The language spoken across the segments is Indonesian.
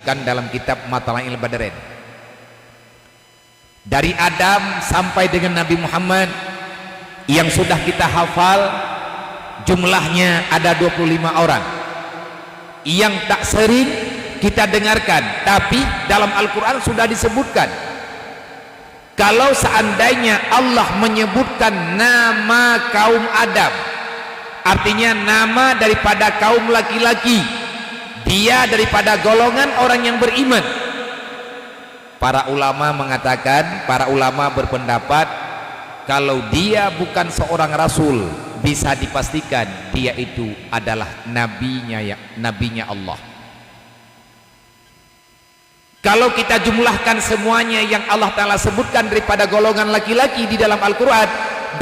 disebutkan dalam kitab Matla'il Badarain. Dari Adam sampai dengan Nabi Muhammad yang sudah kita hafal jumlahnya ada 25 orang. Yang tak sering kita dengarkan, tapi dalam Al-Quran sudah disebutkan. Kalau seandainya Allah menyebutkan nama kaum Adam, artinya nama daripada kaum laki-laki, dia daripada golongan orang yang beriman. Para ulama mengatakan, para ulama berpendapat kalau dia bukan seorang rasul, bisa dipastikan dia itu adalah nabinya Allah. Kalau kita jumlahkan semuanya yang Allah Ta'ala sebutkan daripada golongan laki-laki di dalam Al-Quran,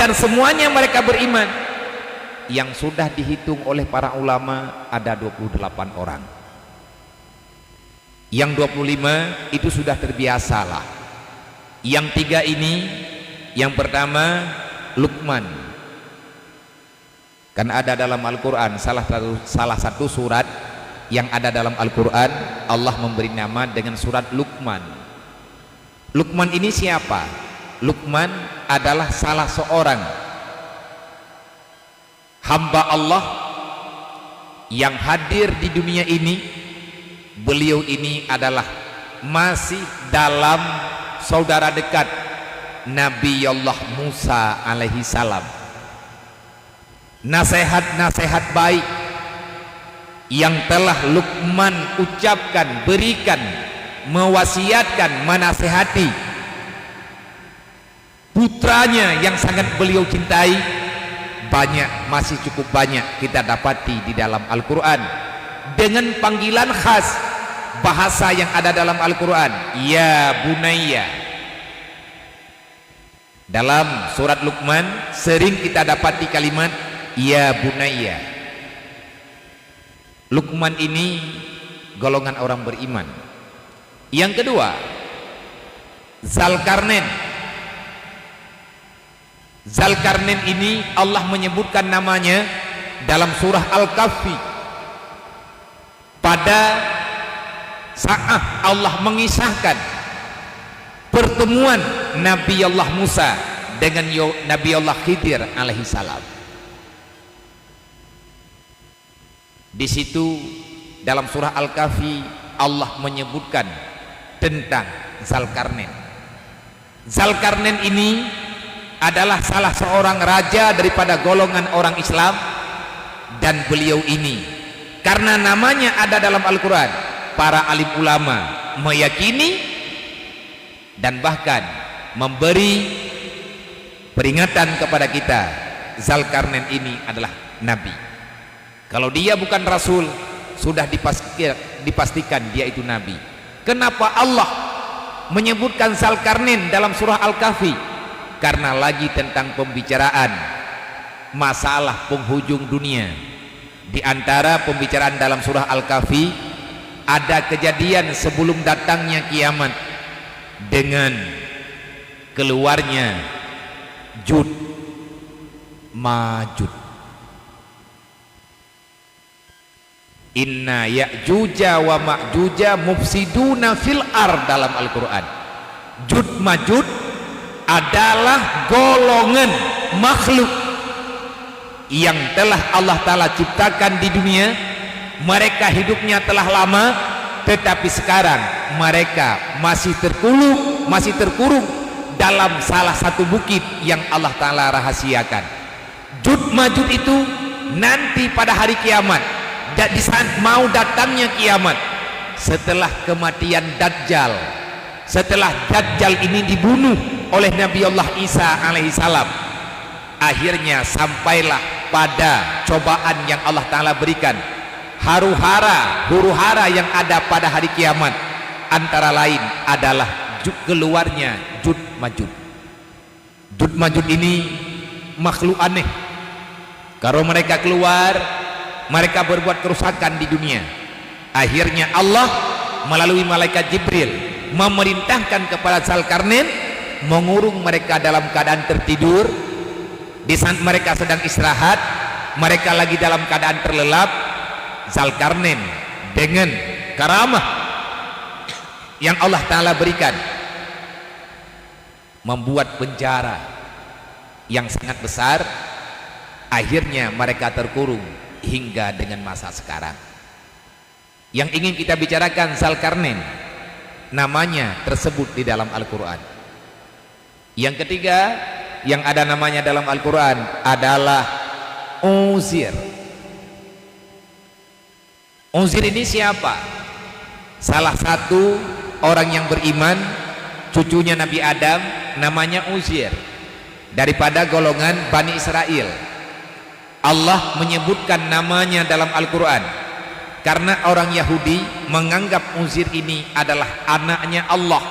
dan semuanya mereka beriman, yang sudah dihitung oleh para ulama ada 28 orang. Yang 25 itu sudah terbiasalah. Yang 3 ini, yang pertama Luqman, kan ada dalam Al-Quran salah satu surat yang ada dalam Al-Quran, Allah memberi nama dengan surat Luqman. Luqman ini siapa? Luqman adalah salah seorang hamba Allah yang hadir di dunia ini. Beliau ini adalah masih dalam saudara dekat Nabi Allah Musa alaihi salam. Nasihat-nasihat baik yang telah Luqman ucapkan, berikan, mewasiatkan, menasihati putranya yang sangat beliau cintai, banyak, masih cukup banyak kita dapati di dalam Al-Quran dengan panggilan khas bahasa yang ada dalam Al-Quran, ya bunayya. Dalam surat Luqman sering kita dapati kalimat ya bunayya. Luqman ini golongan orang beriman. Yang kedua, Dzulkarnain. Dzulkarnain ini Allah menyebutkan namanya dalam surah Al-Kahfi pada saat Allah mengisahkan pertemuan Nabi Allah Musa dengan Nabi Allah Khidir alaihi salam. Di situ dalam surah Al-Kahfi Allah menyebutkan tentang Dzulkarnain. Dzulkarnain ini adalah salah seorang raja daripada golongan orang Islam, dan beliau ini karena namanya ada dalam Al-Quran, para alim ulama meyakini dan bahkan memberi peringatan kepada kita, Dzulkarnain ini adalah nabi. Kalau dia bukan rasul, sudah dipastikan dia itu nabi. Kenapa Allah menyebutkan Dzulkarnain dalam surah Al-Kahfi? Karena lagi tentang pembicaraan masalah penghujung dunia. Di antara pembicaraan dalam surah Al-Kahfi ada kejadian sebelum datangnya kiamat dengan keluarnya Jud Majud. Inna ya'juja wa ma'juja mufsiduna fil ard dalam Al-Quran. Jud Majud adalah golongan makhluk yang telah Allah Ta'ala ciptakan di dunia. Mereka hidupnya telah lama, tetapi sekarang mereka masih terkurung dalam salah satu bukit yang Allah Ta'ala rahasiakan. Jud Majud itu nanti pada hari kiamat, di saat mau datangnya kiamat, setelah kematian Dajjal, setelah Dajjal ini dibunuh oleh Nabi Allah Isa alaihissalam, akhirnya sampailah pada cobaan yang Allah Ta'ala berikan, huru hara yang ada pada hari kiamat, antara lain adalah keluarnya Jud Majud. Jud Majud ini makhluk aneh. Kalau mereka keluar, mereka berbuat kerusakan di dunia. Akhirnya Allah melalui malaikat Jibril memerintahkan kepada Dzulkarnain mengurung mereka dalam keadaan tertidur. Di saat mereka sedang istirahat, mereka lagi dalam keadaan terlelap, Dzulkarnain dengan karamah yang Allah Ta'ala berikan, membuat penjara yang sangat besar, akhirnya mereka terkurung hingga dengan masa sekarang. Yang ingin kita bicarakan Zulkarnain, namanya tersebut di dalam Al-Quran. Yang ketiga yang ada namanya dalam Al-Quran adalah Uzir. Uzir ini siapa? Salah satu orang yang beriman, cucunya Nabi Adam, namanya Uzir, daripada golongan Bani Israel. Allah menyebutkan namanya dalam Al-Quran karena orang Yahudi menganggap Uzir ini adalah anaknya Allah,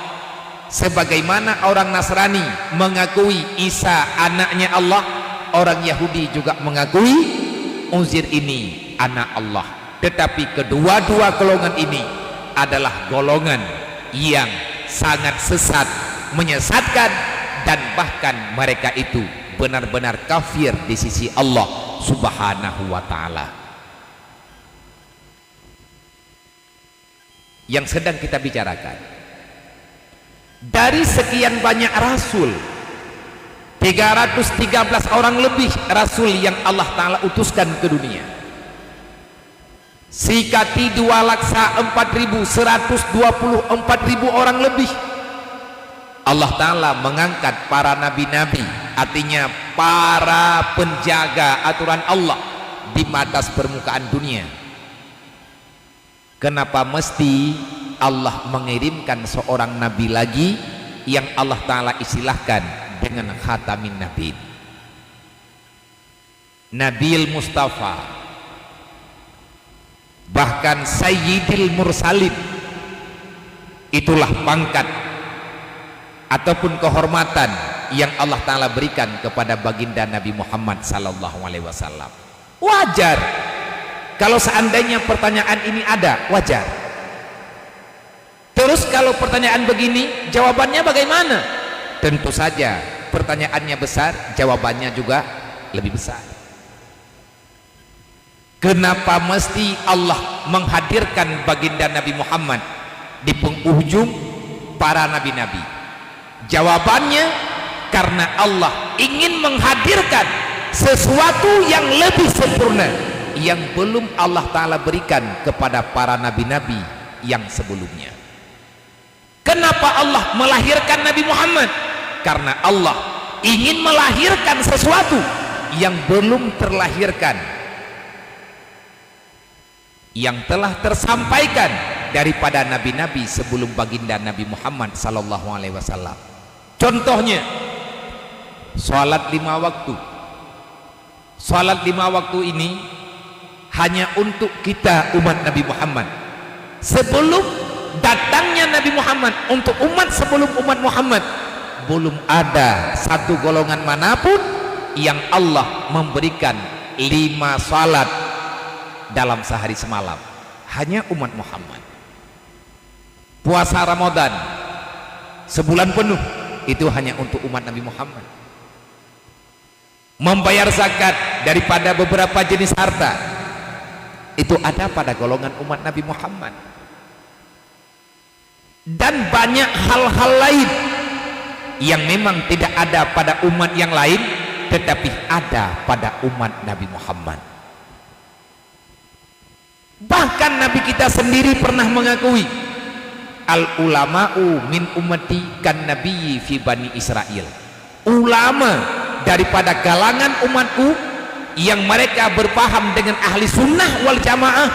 sebagaimana orang Nasrani mengakui Isa anaknya Allah. Orang Yahudi juga mengakui Uzir ini anak Allah. Tetapi kedua-dua golongan ini adalah golongan yang sangat sesat, menyesatkan, dan bahkan mereka itu benar-benar kafir di sisi Allah Subhanahu wa ta'ala. Yang sedang kita bicarakan, dari sekian banyak rasul, 313 orang lebih rasul yang Allah Ta'ala utuskan ke dunia, sikati 2.04.124.000 orang lebih, Allah Ta'ala mengangkat para nabi-nabi, artinya para penjaga aturan Allah di atas permukaan dunia. Kenapa mesti Allah mengirimkan seorang nabi lagi yang Allah Ta'ala istilahkan dengan khatamin nabi, Nabil Mustafa, bahkan Sayyidil Mursalin? Itulah pangkat ataupun kehormatan yang Allah Ta'ala berikan kepada baginda Nabi Muhammad sallallahu alaihi wasallam. Wajar kalau seandainya pertanyaan ini ada, wajar. Terus kalau pertanyaan begini, jawabannya bagaimana? Tentu saja pertanyaannya besar, jawabannya juga lebih besar. Kenapa mesti Allah menghadirkan baginda Nabi Muhammad di penghujung para nabi-nabi? Jawabannya karena Allah ingin menghadirkan sesuatu yang lebih sempurna yang belum Allah Ta'ala berikan kepada para nabi-nabi yang sebelumnya. Kenapa Allah melahirkan Nabi Muhammad? Karena Allah ingin melahirkan sesuatu yang belum terlahirkan, yang telah tersampaikan daripada nabi-nabi sebelum baginda Nabi Muhammad sallallahu alaihi wasallam. Contohnya salat 5 waktu. Salat 5 waktu ini hanya untuk kita umat Nabi Muhammad. Sebelum datangnya Nabi Muhammad, untuk umat sebelum umat Muhammad, belum ada satu golongan manapun yang Allah memberikan 5 salat dalam sehari semalam. Hanya umat Muhammad. Puasa Ramadan sebulan penuh itu hanya untuk umat Nabi Muhammad. Membayar zakat daripada beberapa jenis harta itu ada pada golongan umat Nabi Muhammad. Dan banyak hal-hal lain yang memang tidak ada pada umat yang lain, tetapi ada pada umat Nabi Muhammad. Bahkan Nabi kita sendiri pernah mengakui, al ulama'u min ummati kan nabiyyi fi bani Israel. Ulama daripada kalangan umatku yang mereka berpaham dengan ahli sunnah wal jamaah,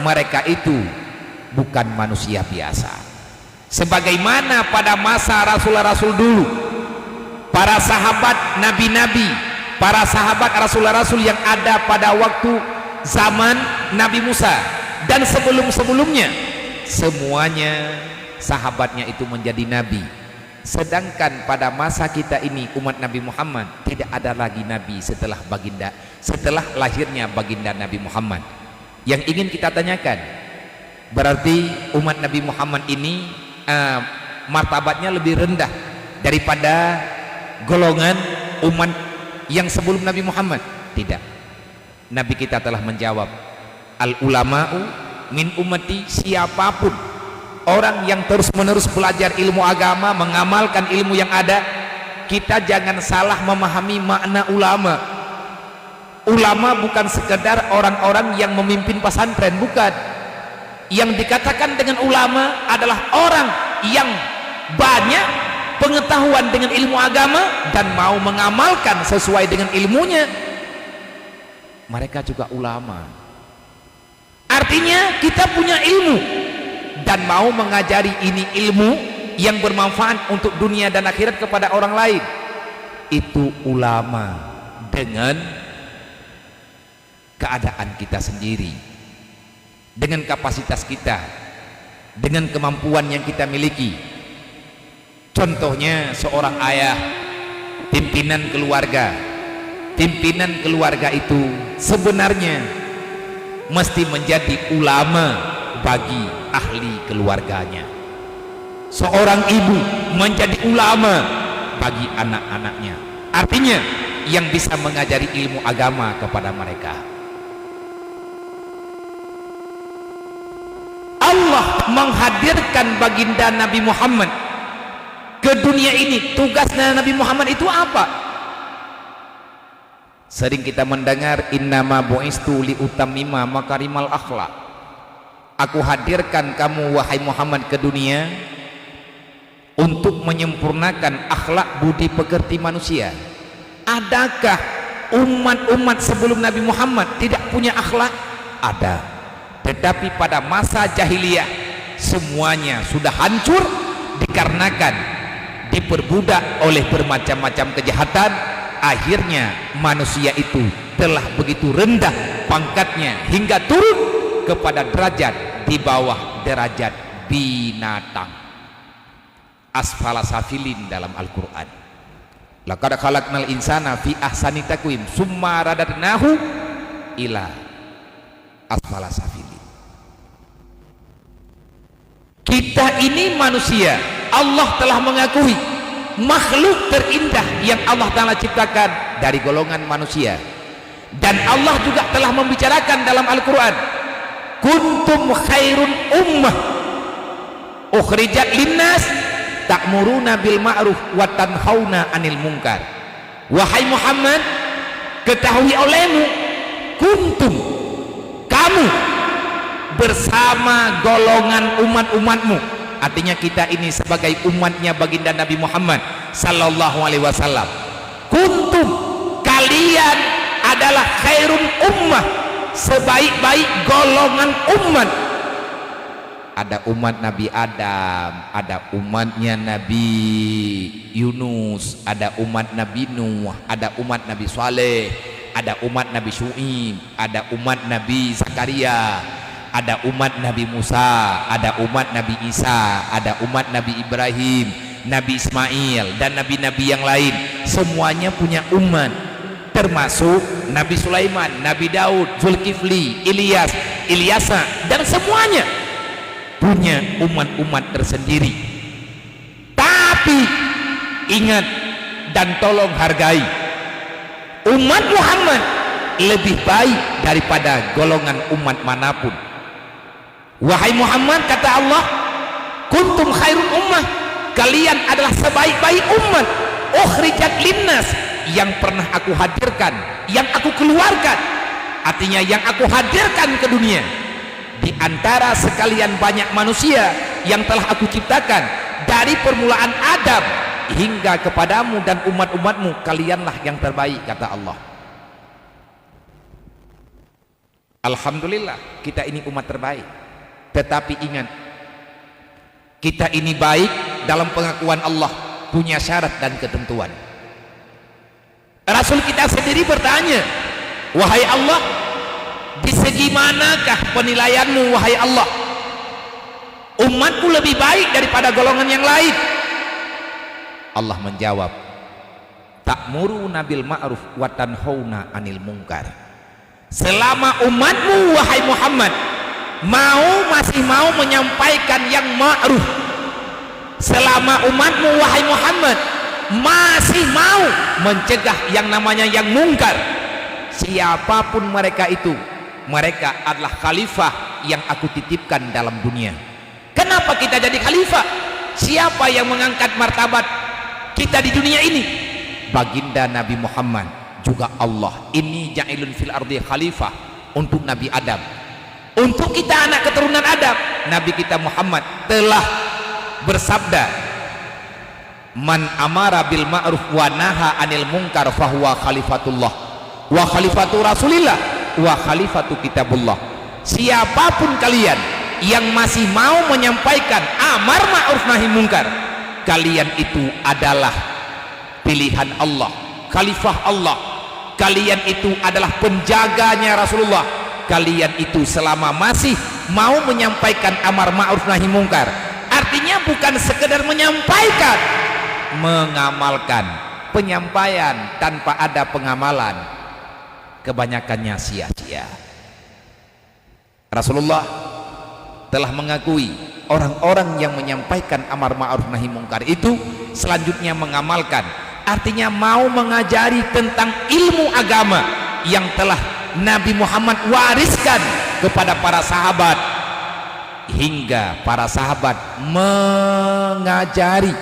mereka itu bukan manusia biasa. Sebagaimana pada masa rasul-rasul dulu, para sahabat nabi-nabi, para sahabat rasul-rasul yang ada pada waktu zaman Nabi Musa dan sebelum-sebelumnya, semuanya sahabatnya itu menjadi nabi. Sedangkan pada masa kita ini umat Nabi Muhammad tidak ada lagi nabi setelah lahirnya baginda Nabi Muhammad. Yang ingin kita tanyakan, berarti umat Nabi Muhammad ini martabatnya lebih rendah daripada golongan umat yang sebelum Nabi Muhammad? Tidak. Nabi kita telah menjawab, al ulama'u min ummati, siapapun orang yang terus-menerus belajar ilmu agama, mengamalkan ilmu yang ada. Kita jangan salah memahami makna ulama. Ulama bukan sekedar orang-orang yang memimpin pesantren, bukan. Yang dikatakan dengan ulama adalah orang yang banyak pengetahuan dengan ilmu agama dan mau mengamalkan sesuai dengan ilmunya. Mereka juga ulama. Artinya kita punya ilmu dan mau mengajari ini ilmu yang bermanfaat untuk dunia dan akhirat kepada orang lain. Itu ulama dengan keadaan kita sendiri, dengan kapasitas kita, dengan kemampuan yang kita miliki. Contohnya seorang ayah, pimpinan keluarga. Pimpinan keluarga itu sebenarnya mesti menjadi ulama bagi ahli keluarganya. Seorang ibu menjadi ulama bagi anak-anaknya. Artinya yang bisa mengajari ilmu agama kepada mereka. Allah menghadirkan baginda Nabi Muhammad ke dunia ini. Tugasnya Nabi Muhammad itu apa? Sering kita mendengar innama bu'istu liutammima makarimal akhlak. Aku hadirkan kamu wahai Muhammad ke dunia untuk menyempurnakan akhlak budi pekerti manusia. Adakah umat-umat sebelum Nabi Muhammad tidak punya akhlak? Ada. Tetapi pada masa jahiliyah semuanya sudah hancur dikarenakan diperbudak oleh bermacam-macam kejahatan. Akhirnya manusia itu telah begitu rendah pangkatnya hingga turun kepada derajat di bawah derajat binatang. Asfala safilin dalam Al-Quran. Laqad khalaqnal insana fi ahsani taqwim summa radadnahu ila asfala safilin. Kita ini manusia, Allah telah mengakui makhluk terindah yang Allah Ta'ala ciptakan dari golongan manusia. Dan Allah juga telah membicarakan dalam Al-Quran, kuntum khairun ummah ukhrijat linnas ta'muruna bil ma'ruf wa tanhauna 'anil munkar. Wahai Muhammad, ketahui olehmu, kuntum, kamu bersama golongan umat-umatmu. Artinya kita ini sebagai umatnya baginda Nabi Muhammad sallallahu alaihi wasallam. Kuntum, kalian adalah khairun ummah, sebaik-baik golongan umat. Ada umat Nabi Adam, ada umatnya Nabi Yunus, ada umat Nabi Nuh, ada umat Nabi Saleh, ada umat Nabi Syu'ib, ada umat Nabi Zakaria, ada umat Nabi Musa, ada umat Nabi Isa, ada umat Nabi Ibrahim, Nabi Ismail, dan nabi-nabi yang lain. Semuanya punya umat, termasuk Nabi Sulaiman, Nabi Daud, Zulkifli, Ilyasa, dan semuanya punya umat-umat tersendiri. Tapi ingat dan tolong hargai, umat Muhammad lebih baik daripada golongan umat manapun. Wahai Muhammad, kata Allah, kuntum khairun ummah, kalian adalah sebaik-baik umat ukhrijat linnas, yang pernah aku hadirkan, yang aku keluarkan. Artinya yang aku hadirkan ke dunia di antara sekalian banyak manusia yang telah aku ciptakan, dari permulaan Adam hingga kepadamu dan umat-umatmu, kalianlah yang terbaik, kata Allah. Alhamdulillah, kita ini umat terbaik. Tetapi ingat, kita ini baik dalam pengakuan Allah, punya syarat dan ketentuan. Rasul kita sendiri bertanya, wahai Allah, di segi manakah penilaianmu wahai Allah? Umatku lebih baik daripada golongan yang lain. Allah menjawab, ta'muruna bil ma'ruf wa tanhauna 'anil munkar. Selama umatmu wahai Muhammad masih mau menyampaikan yang ma'ruf, selama umatmu wahai Muhammad masih mau mencegah yang namanya yang mungkar, siapapun mereka itu, mereka adalah khalifah yang aku titipkan dalam dunia. Kenapa? Kenapa kita jadi khalifah? Siapa yang mengangkat martabat kita di dunia ini? Baginda Nabi Muhammad, juga Allah. Ini ja'ilun fil ardi khalifah untuk Nabi Adam, untuk kita anak keturunan Adam. Nabi kita Muhammad telah bersabda, man amara bil ma'ruf wa naha anil munkar fahuwa khalifatullah wa khalifatu rasulillah wa khalifatu kitabullah. Siapapun kalian yang masih mau menyampaikan amar ma'ruf nahi munkar, kalian itu adalah pilihan Allah, khalifah Allah. Kalian itu adalah penjaganya Rasulullah. Kalian itu selama masih mau menyampaikan amar ma'ruf nahi munkar, artinya bukan sekedar menyampaikan, mengamalkan. Penyampaian tanpa ada pengamalan kebanyakannya sia-sia. Rasulullah telah mengakui orang-orang yang menyampaikan amar ma'ruf nahi munkar itu selanjutnya mengamalkan, artinya mau mengajari tentang ilmu agama yang telah Nabi Muhammad wariskan kepada para sahabat, hingga para sahabat mengajari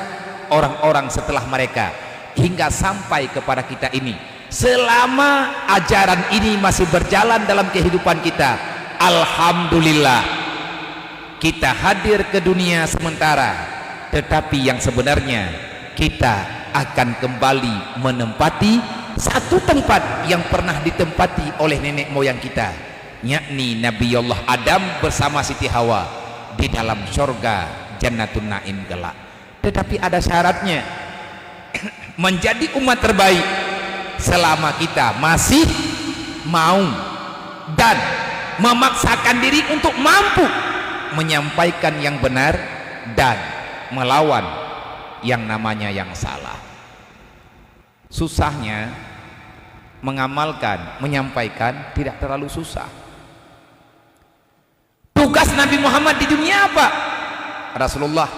orang-orang setelah mereka hingga sampai kepada kita ini. Selama ajaran ini masih berjalan dalam kehidupan kita, alhamdulillah kita hadir ke dunia sementara, tetapi yang sebenarnya kita akan kembali menempati satu tempat yang pernah ditempati oleh nenek moyang kita, yakni Nabi Allah Adam bersama Siti Hawa di dalam surga Jannatun Naim kelak. Tetapi ada syaratnya, menjadi umat terbaik selama kita masih mau dan memaksakan diri untuk mampu menyampaikan yang benar dan melawan yang namanya yang salah. Susahnya mengamalkan, menyampaikan tidak terlalu susah. Tugas Nabi Muhammad di dunia apa? Rasulullah,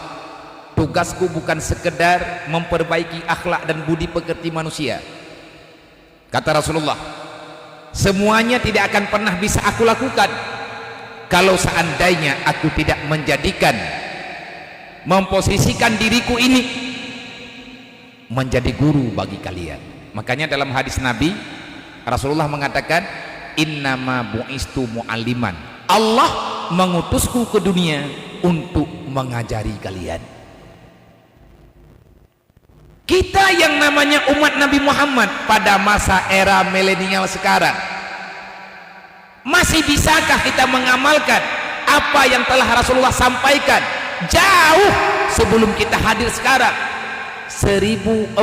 tugasku bukan sekedar memperbaiki akhlak dan budi pekerti manusia. Kata Rasulullah, semuanya tidak akan pernah bisa aku lakukan kalau seandainya aku tidak menjadikan, memposisikan diriku ini menjadi guru bagi kalian. Makanya dalam hadis Nabi, Rasulullah mengatakan, innama bu'istu mu'alliman, Allah mengutusku ke dunia untuk mengajari kalian. Kita yang namanya umat Nabi Muhammad pada masa era milenial sekarang, masih bisakah kita mengamalkan apa yang telah Rasulullah sampaikan jauh sebelum kita hadir sekarang? 1445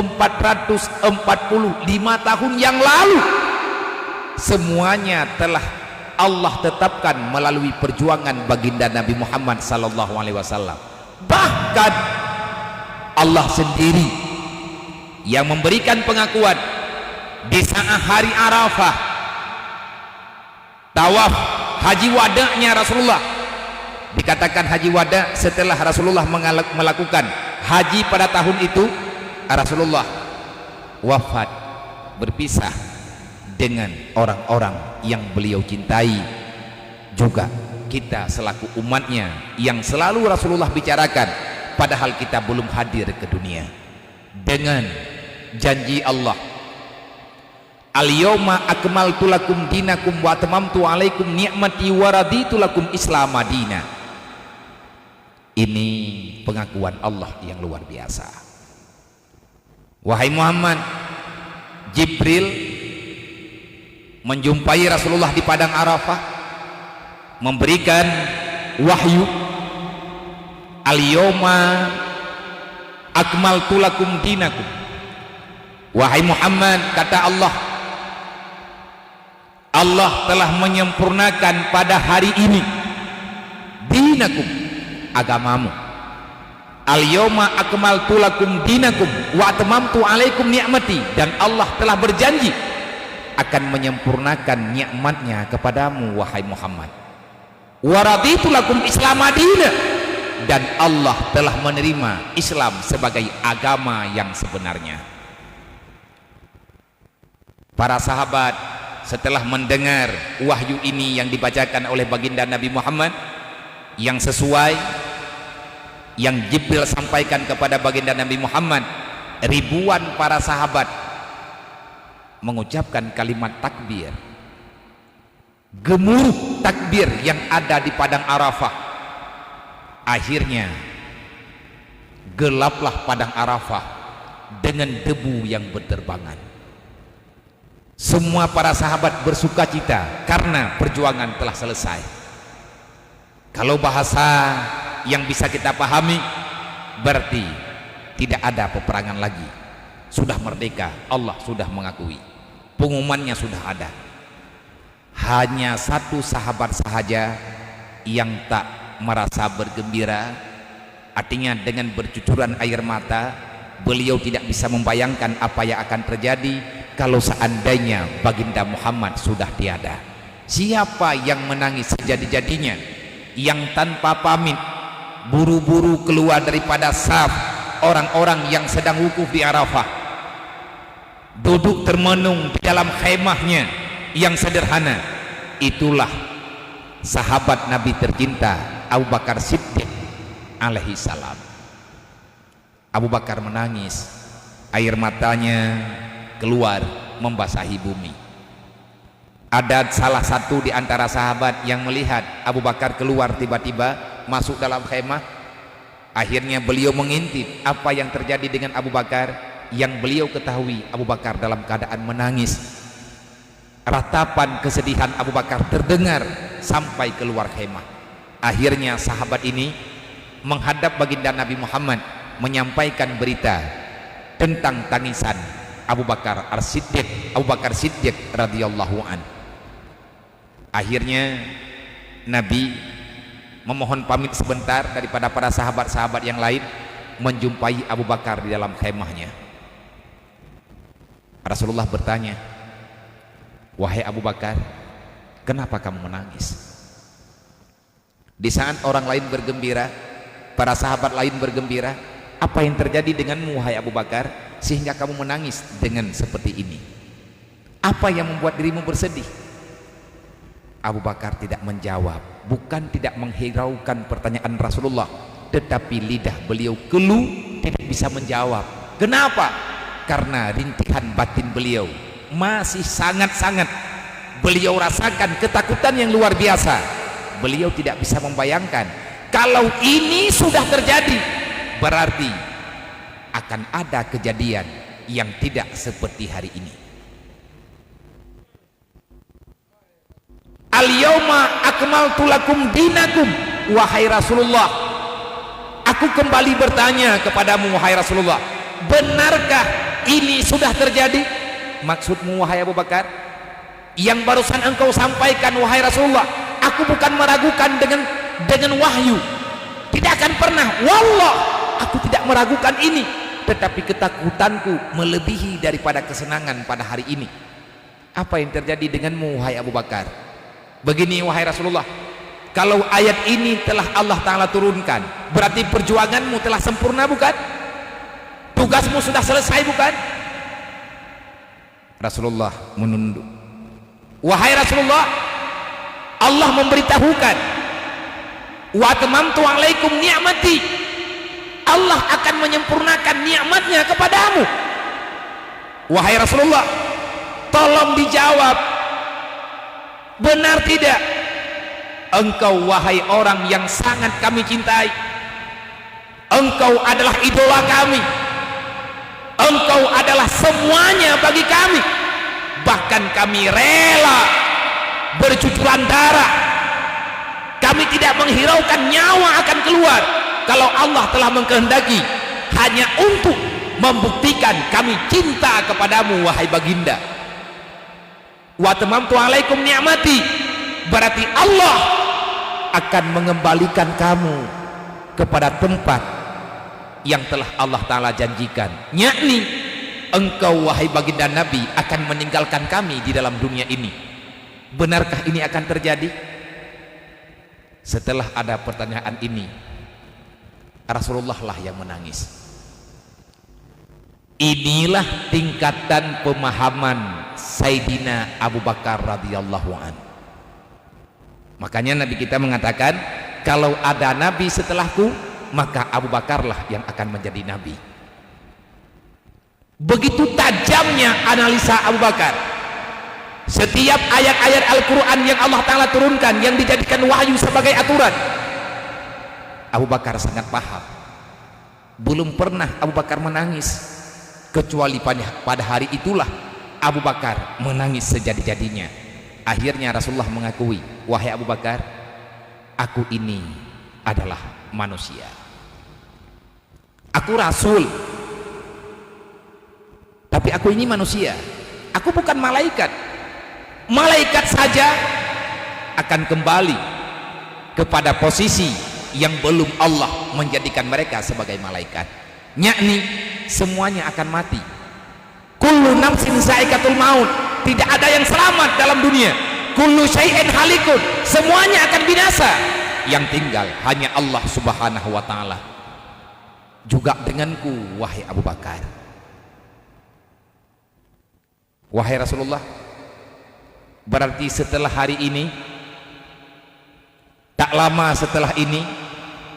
tahun yang lalu semuanya telah Allah tetapkan melalui perjuangan baginda Nabi Muhammad sallallahu alaihi wasallam. Bahkan Allah sendiri yang memberikan pengakuan di saat hari Arafah, tawaf haji wada'nya Rasulullah. Dikatakan haji wada' setelah Rasulullah melakukan haji pada tahun itu, Rasulullah wafat, berpisah dengan orang-orang yang beliau cintai. Juga kita selaku umatnya yang selalu Rasulullah bicarakan, padahal kita belum hadir ke dunia, dengan janji Allah, al-yawma akmaltu lakum dinakum wa atmamtu alaikum ni'mati wa raditu lakum islam madina. Ini pengakuan Allah yang luar biasa. Wahai Muhammad, Jibril menjumpai Rasulullah di padang Arafah, memberikan wahyu, al-yawma akmaltu lakum dinakum. Wahai Muhammad, kata Allah, Allah telah menyempurnakan pada hari ini dinakum, agamamu. Al-yawma akmaltu lakum dinakum wa atmamtu alaikum ni'mati. Dan Allah telah berjanji akan menyempurnakan nikmatnya kepadamu wahai Muhammad. Wa raditu lakum islam madina. Dan Allah telah menerima Islam sebagai agama yang sebenarnya. Para sahabat setelah mendengar wahyu ini yang dibacakan oleh baginda Nabi Muhammad, yang sesuai yang Jibril sampaikan kepada baginda Nabi Muhammad, ribuan para sahabat mengucapkan kalimat takbir, gemuruh takbir yang ada di padang Arafah. Akhirnya gelaplah padang Arafah dengan debu yang berterbangan. Semua para sahabat bersuka cita karena perjuangan telah selesai. Kalau bahasa yang bisa kita pahami, berarti tidak ada peperangan lagi, sudah merdeka, Allah sudah mengakui, pengumumannya sudah ada. Hanya satu sahabat sahaja yang tak merasa bergembira, artinya dengan bercucuran air mata beliau tidak bisa membayangkan apa yang akan terjadi kalau seandainya baginda Muhammad sudah tiada. Siapa yang menangis sejadi-jadinya, yang tanpa pamit buru-buru keluar daripada saf orang-orang yang sedang wukuf di Arafah, duduk termenung di dalam khemahnya yang sederhana? Itulah sahabat Nabi tercinta Abu Bakar Siddiq alaihi salam. Abu Bakar menangis, air matanya keluar membasahi bumi. Ada salah satu di antara sahabat yang melihat Abu Bakar keluar tiba-tiba masuk dalam khemah. Akhirnya beliau mengintip apa yang terjadi dengan Abu Bakar. Yang beliau ketahui, Abu Bakar dalam keadaan menangis. Ratapan kesedihan Abu Bakar terdengar sampai keluar khemah. Akhirnya sahabat ini menghadap baginda Nabi Muhammad, menyampaikan berita tentang tangisan Abu Bakar As-Siddiq, Abu Bakar Siddiq radhiyallahu an. Akhirnya Nabi memohon pamit sebentar daripada para sahabat-sahabat yang lain, menjumpai Abu Bakar di dalam khemahnya. Rasulullah bertanya, "Wahai Abu Bakar, kenapa kamu menangis?" Di saat orang lain bergembira, para sahabat lain bergembira, apa yang terjadi denganmu wahai Abu Bakar sehingga kamu menangis dengan seperti ini? Apa yang membuat dirimu bersedih? Abu Bakar tidak menjawab, bukan tidak menghiraukan pertanyaan Rasulullah, tetapi lidah beliau keluh, tidak bisa menjawab. Kenapa? Karena rintihan batin beliau masih sangat-sangat beliau rasakan ketakutan yang luar biasa. Beliau tidak bisa membayangkan kalau ini sudah terjadi, berarti akan ada kejadian yang tidak seperti hari ini. Al-yawma akmaltu lakum dinakum, wahai Rasulullah, aku kembali bertanya kepadamu wahai Rasulullah, benarkah ini sudah terjadi? Maksudmu wahai Abu Bakar, yang barusan engkau sampaikan wahai Rasulullah, aku bukan meragukan dengan wahyu, tidak akan pernah, wallah aku tidak meragukan ini, tetapi ketakutanku melebihi daripada kesenangan pada hari ini. Apa yang terjadi denganmu wahai Abu Bakar? Begini wahai Rasulullah, kalau ayat ini telah Allah Ta'ala turunkan, berarti perjuanganmu telah sempurna bukan? Tugasmu sudah selesai bukan? Rasulullah menunduk. Wahai Rasulullah, Allah memberitahukan, wa atmamtu alaikum ni'mati, Allah akan menyempurnakan nikmatnya kepadamu. Wahai Rasulullah, tolong dijawab, benar tidak engkau wahai orang yang sangat kami cintai, engkau adalah idola kami, engkau adalah semuanya bagi kami, bahkan kami rela bercucuran darah, kami tidak menghiraukan nyawa akan keluar kalau Allah telah mengkehendaki, hanya untuk membuktikan kami cinta kepadamu wahai baginda. Wa tamamtu alaikum ni'mati, berarti Allah akan mengembalikan kamu kepada tempat yang telah Allah Ta'ala janjikan, yakni engkau wahai baginda Nabi akan meninggalkan kami di dalam dunia ini. Benarkah ini akan terjadi? Setelah ada pertanyaan ini, Rasulullah lah yang menangis. Inilah tingkatan pemahaman Sayyidina Abu Bakar radhiyallahu an. Makanya Nabi kita mengatakan, kalau ada Nabi setelahku, maka Abu Bakarlah yang akan menjadi nabi. Begitu tajamnya analisa Abu Bakar. Setiap ayat-ayat Al-Quran yang Allah Ta'ala turunkan, yang dijadikan wahyu sebagai aturan, Abu Bakar sangat paham. Belum pernah Abu Bakar menangis, kecuali pada hari itulah Abu Bakar menangis sejadi-jadinya. Akhirnya Rasulullah mengakui, wahai Abu Bakar, aku ini adalah manusia, aku Rasul, tapi aku ini manusia, aku bukan malaikat. Malaikat saja akan kembali kepada posisi yang belum Allah menjadikan mereka sebagai malaikat, yakni semuanya akan mati. Kullu nafsin za'iqatul maut, tidak ada yang selamat dalam dunia. Kullu syai'in halikun, semuanya akan binasa, yang tinggal hanya Allah Subhanahu wa ta'ala. Juga denganku wahai Abu Bakar. Wahai Rasulullah, berarti setelah hari ini, tak lama setelah ini,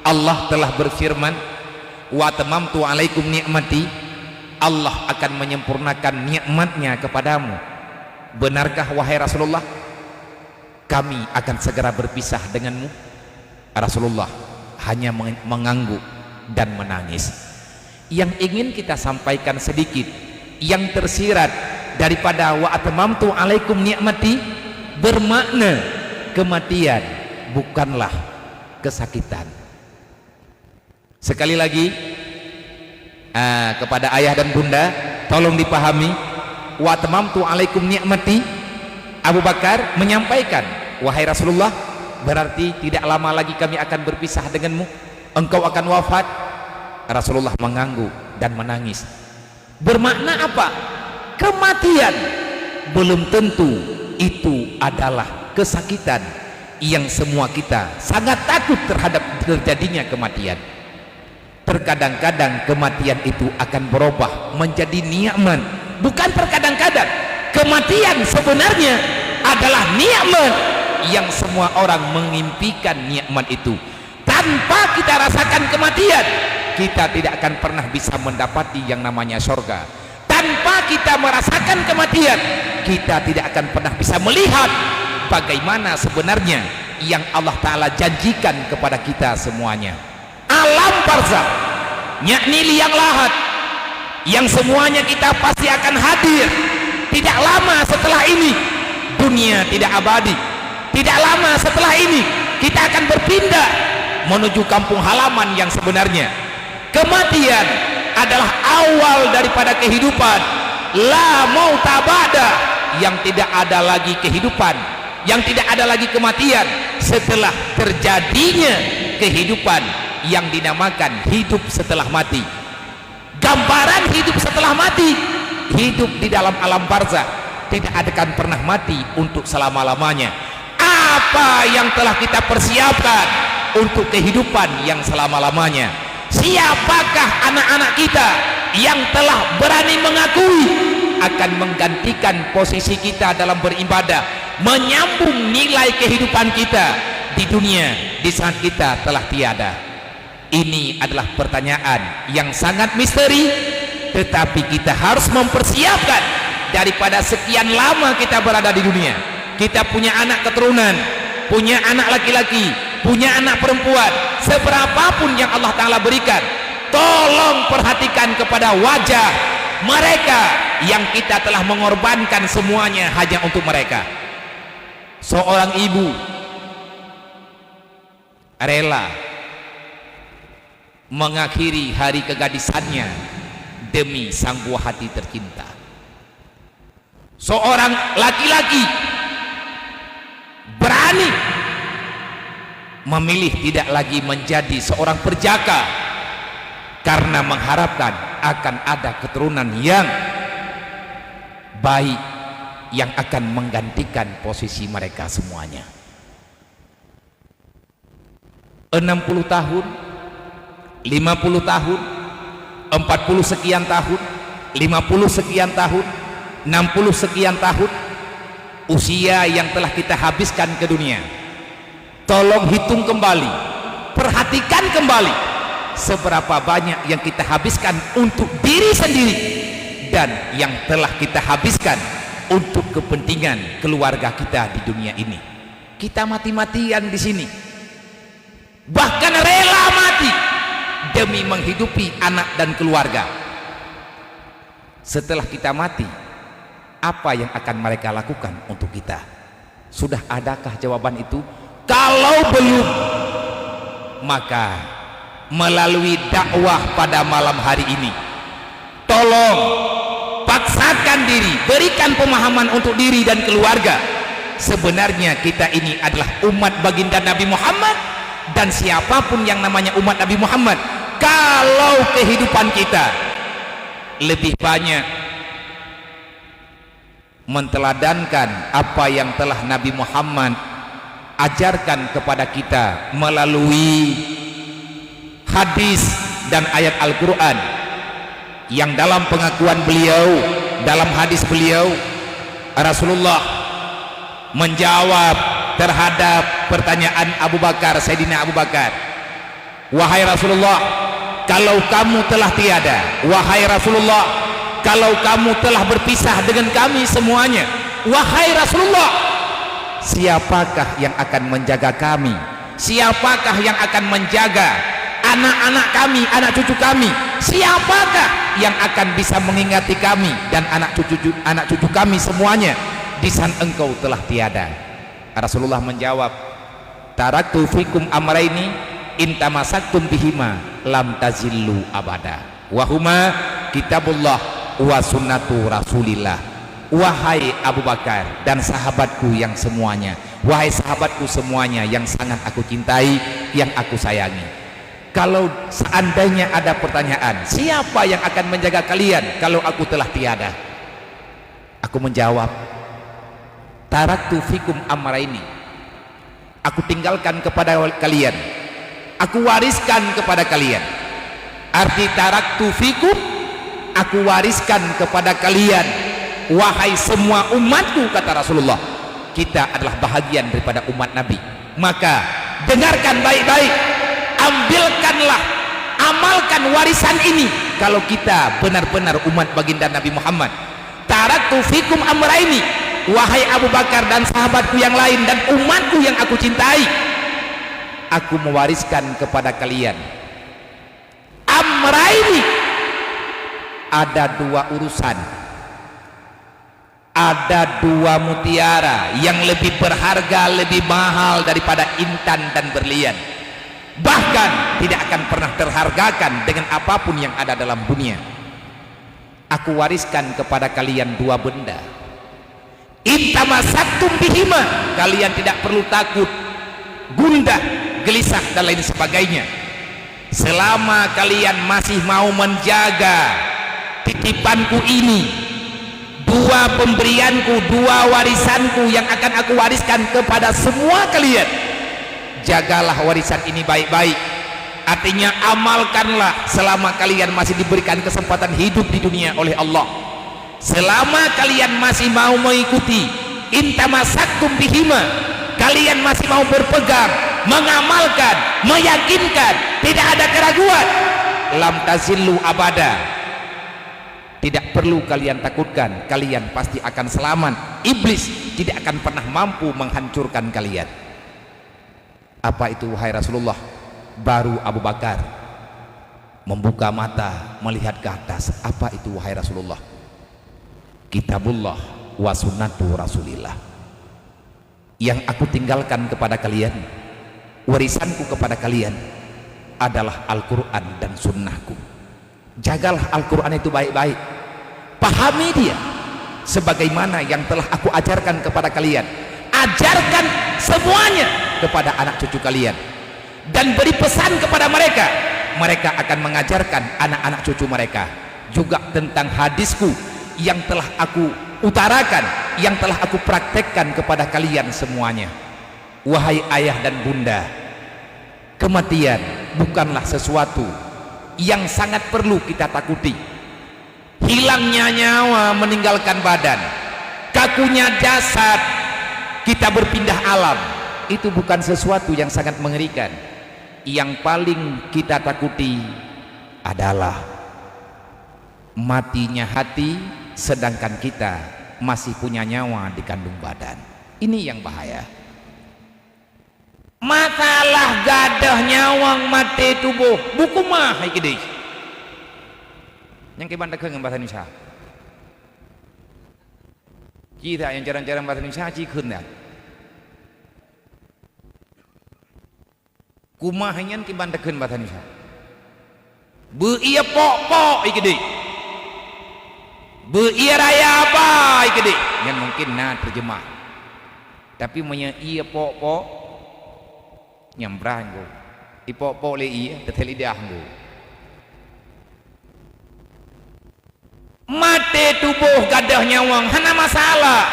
Allah telah berfirman, wa tamamtu alaikum ni'mati, Allah akan menyempurnakan nikmatnya kepadamu. Benarkah wahai Rasulullah, kami akan segera berpisah denganmu? Rasulullah hanya mengangguk dan menangis. Yang ingin kita sampaikan sedikit, yang tersirat daripada wa atmamtu alaikum ni'mati, bermakna kematian bukanlah kesakitan. Sekali lagi, kepada ayah dan bunda, tolong dipahami, wa atmamtu alaikum ni'mati, Abu Bakar menyampaikan, wahai Rasulullah, berarti tidak lama lagi kami akan berpisah denganmu, engkau akan wafat. Rasulullah mengangguk dan menangis. Bermakna apa? Kematian belum tentu itu adalah kesakitan yang semua kita sangat takut terhadap terjadinya kematian. Terkadang-kadang kematian itu akan berubah menjadi nikmat. Bukan terkadang-kadang, kematian sebenarnya adalah nikmat yang semua orang mengimpikan. Nikmat itu tanpa kita rasakan kematian, kita tidak akan pernah bisa mendapati yang namanya surga. Tanpa kita merasakan kematian, kita tidak akan pernah bisa melihat bagaimana sebenarnya yang Allah Ta'ala janjikan kepada kita semuanya. Alam barzakh, yakni liang lahat, yang semuanya kita pasti akan hadir. Tidak lama setelah ini, dunia tidak abadi. Tidak lama setelah ini, kita akan berpindah menuju kampung halaman yang sebenarnya. Kematian adalah awal daripada kehidupan. La mauta ba'da, yang tidak ada lagi kehidupan, yang tidak ada lagi kematian setelah terjadinya kehidupan yang dinamakan hidup setelah mati. Gambaran hidup setelah mati, hidup di dalam alam barzakh, tidak akan pernah mati untuk selama-lamanya. Apa yang telah kita persiapkan untuk kehidupan yang selama-lamanya? Siapakah anak-anak kita yang telah berani mengakui akan menggantikan posisi kita dalam beribadah, menyambung nilai kehidupan kita di dunia di saat kita telah tiada? Ini adalah pertanyaan yang sangat misteri, tetapi kita harus mempersiapkan. Daripada sekian lama kita berada di dunia, kita punya anak keturunan, punya anak laki-laki, punya anak perempuan, seberapapun yang Allah Ta'ala berikan, tolong perhatikan kepada wajah mereka yang kita telah mengorbankan semuanya hanya untuk mereka. Seorang ibu rela mengakhiri hari kegadisannya demi sang buah hati tercinta. Seorang laki-laki berani memilih tidak lagi menjadi seorang perjaka karena mengharapkan akan ada keturunan yang baik yang akan menggantikan posisi mereka semuanya. 60 tahun, 50 tahun, 40 sekian tahun, 50 sekian tahun, 60 sekian tahun usia yang telah kita habiskan ke dunia. Tolong hitung kembali, perhatikan kembali seberapa banyak yang kita habiskan untuk diri sendiri dan yang telah kita habiskan untuk kepentingan keluarga kita di dunia ini. Kita mati-matian di sini, bahkan rela mati demi menghidupi anak dan keluarga. Setelah kita mati, apa yang akan mereka lakukan untuk kita? Sudah adakah jawaban itu? Kalau belum, maka melalui dakwah pada malam hari ini, tolong paksakan diri, berikan pemahaman untuk diri dan keluarga. Sebenarnya kita ini adalah umat baginda Nabi Muhammad, dan siapapun yang namanya umat Nabi Muhammad, kalau kehidupan kita lebih banyak menteladankan apa yang telah Nabi Muhammad ajarkan kepada kita melalui hadis dan ayat Al-Quran, yang dalam pengakuan beliau, dalam hadis beliau, Rasulullah menjawab terhadap pertanyaan Abu Bakar, Sayyidina Abu Bakar, wahai Rasulullah, kalau kamu telah tiada, wahai Rasulullah, kalau kamu telah berpisah dengan kami semuanya, wahai Rasulullah, siapakah yang akan menjaga kami? Siapakah yang akan menjaga anak-anak kami, anak cucu kami? Siapakah yang akan bisa mengingati kami dan anak cucu kami semuanya di saat engkau telah tiada? Rasulullah menjawab, taraktu fikum amraini in tamasaktum bihima lam tazillu abada, wahuma kitabullah wa sunnatu rasulillah. Wahai Abu Bakar dan sahabatku yang semuanya, wahai sahabatku semuanya yang sangat aku cintai, yang aku sayangi, kalau seandainya ada pertanyaan, siapa yang akan menjaga kalian kalau aku telah tiada? Aku menjawab, taraktu fikum amraini, aku tinggalkan kepada kalian, aku wariskan kepada kalian. Arti taraktu fikum, aku wariskan kepada kalian, wahai semua umatku, kata Rasulullah. Kita adalah bahagian daripada umat Nabi, maka dengarkan baik-baik, ambilkanlah, amalkan warisan ini kalau kita benar-benar umat baginda Nabi Muhammad. Taraktu fikum amraini, wahai Abu Bakar dan sahabatku yang lain dan umatku yang aku cintai, aku mewariskan kepada kalian amraini, ada dua urusan, ada dua mutiara yang lebih berharga, lebih mahal daripada intan dan berlian, bahkan tidak akan pernah terhargakan dengan apapun yang ada dalam dunia. Aku wariskan kepada kalian dua benda, intamasaktum bihima, kalian tidak perlu takut, gundah, gelisah dan lain sebagainya, selama kalian masih mau menjaga titipanku ini, dua pemberianku, dua warisanku yang akan aku wariskan kepada semua kalian. Jagalah warisan ini baik-baik, artinya amalkanlah selama kalian masih diberikan kesempatan hidup di dunia oleh Allah. Selama kalian masih mau mengikuti intamasaktum bihima, kalian masih mau berpegang, mengamalkan, meyakinkan, tidak ada keraguan, lam tazillu abada, tidak perlu kalian takutkan, kalian pasti akan selamat. Iblis tidak akan pernah mampu menghancurkan kalian. Apa itu wahai Rasulullah? Baru Abu Bakar membuka mata melihat ke atas. Apa itu wahai Rasulullah? Kitabullah wa sunnatu rasulillah, yang aku tinggalkan kepada kalian, warisanku kepada kalian adalah Al-Quran dan sunnahku. Jagalah Al-Quran itu baik-baik, pahami dia sebagaimana yang telah aku ajarkan kepada kalian. Ajarkan semuanya kepada anak cucu kalian dan beri pesan kepada mereka. Mereka akan mengajarkan anak-anak cucu mereka juga tentang hadisku yang telah aku utarakan, yang telah aku praktekkan kepada kalian semuanya. Wahai ayah dan bunda, kematian bukanlah sesuatu yang sangat perlu kita takuti. Hilangnya nyawa, meninggalkan badan, kakunya jasad, kita berpindah alam, itu bukan sesuatu yang sangat mengerikan. yang paling kita takuti adalah matinya hati sedangkan kita masih punya nyawa di kandung badan. Ini yang bahaya. Masalah gadah nyawang mati tubuh buku mah iki deui. Yang keban dekeun bahasa Indonesia. Kita yang jarang-jarang bahasa Indonesia cikeun dah. Kumaha nyan keban dekeun bahasa Indonesia. Beu ieu pok-pok iki deui. Beu ieu raya apa iki deui. Yang mungkin terjemah. Tapi menya ieu pok-pok nyambrang go ipok-pok le iya tetel lidah go mate tubuh gadah nyawang hana masalah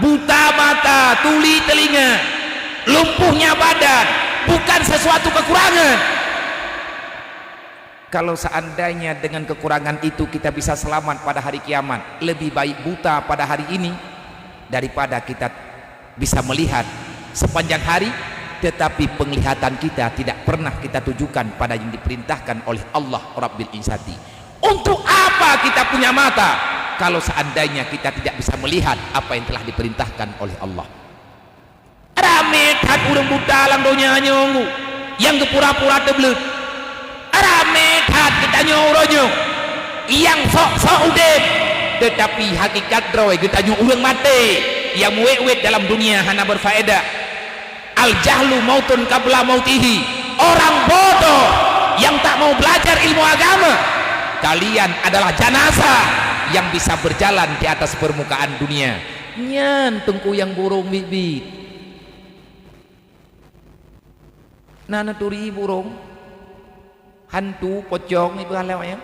buta mata tuli telinga lumpuhnya badan bukan sesuatu kekurangan. Kalau seandainya dengan kekurangan itu kita bisa selamat pada hari kiamat, lebih baik buta pada hari ini daripada kita bisa melihat sepanjang hari tetapi penglihatan kita tidak pernah kita tujukan pada yang diperintahkan oleh Allah Rabbil Izzati. Untuk apa kita punya mata kalau seandainya kita tidak bisa melihat apa yang telah diperintahkan oleh Allah? Rame tat urang buta lang donya nyonggu yang kepura-pura tebleut. Rame tat kita nyoronya yang sok-sok udep tetapi hakikat droy kita urang mati yang wewet dalam dunia hana berfaedah. Al jahlu mautun qabla mautihi. Orang bodoh yang tak mau belajar ilmu agama, kalian adalah jenazah yang bisa berjalan di atas permukaan dunia. Nyan tengku yang burung bibit nana turi burung hantu pocong ibu halawanya